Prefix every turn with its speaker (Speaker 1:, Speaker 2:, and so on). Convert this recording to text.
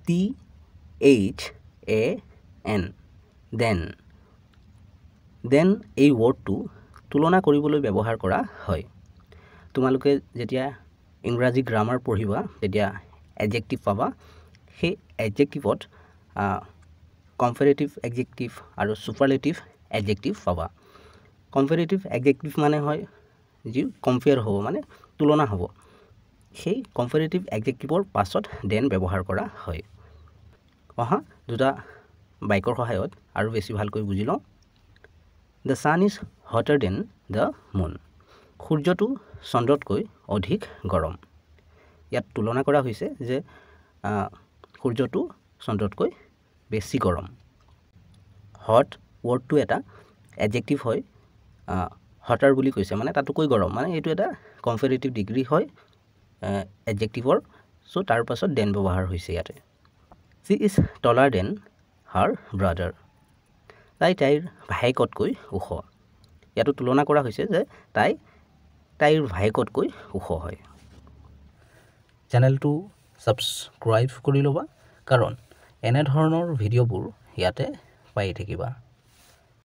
Speaker 1: THAN then এই ৱৰ্ডটো তুলনা কৰিবলৈ ব্যৱহাৰ কৰা হয় তোমালোকে যেতিয়া ইংৰাজী গ্ৰামাৰ পঢ়িবা তেতিয়া এডজেক্টিভ পাবা সেই এডজেক্টিভত কম্পেৰেটিভ এডজেক্টিভ আৰু সুপাৰলেটিভ এডজেক্টিভ পাবা কম্পেৰেটিভ এডজেক্টিভ মানে হয় যি কম্পেয়াৰ হ'ব মানে তুলনা হ'ব সেই কম্পেৰেটিভ এডজেক্টিভৰ পাছত দেন ব্যৱহাৰ কৰা হয় অহা দুটা বাক্যৰ সহায়ত আৰু বেছি ভালকৈ বুজি লওঁ The sun is hotter than the moon. সূৰ্যটো চন্দ্ৰতকৈ অধিক গৰম ইয়াত তুলনা কৰা হৈছে যে সূৰ্যটো চন্দ্ৰতকৈ বেছি গৰম হট ৱৰ্ডটো এটা এডজেক্টিভ হয় হটাৰ বুলি কৈছে মানে তাতকৈ গৰম মানে এইটো এটা কম্পেৰেটিভ ডিগ্ৰী হয় এডজেক্টিভৰ সো তাৰ পাছত দেন ব্যৱহাৰ হৈছে ইয়াতে She is taller than her brother. তাইৰ ভাইকতকৈ ওখ ইয়াতো তুলনা কৰা হৈছে যে তাইৰ ভাইকতকৈ ওখ হয় চেনেলটো সাবস্ক্ৰাইব কৰি ল'বা কাৰণ এনে ধৰণৰ ভিডিঅ'বোৰ ইয়াতে পাই থাকিবা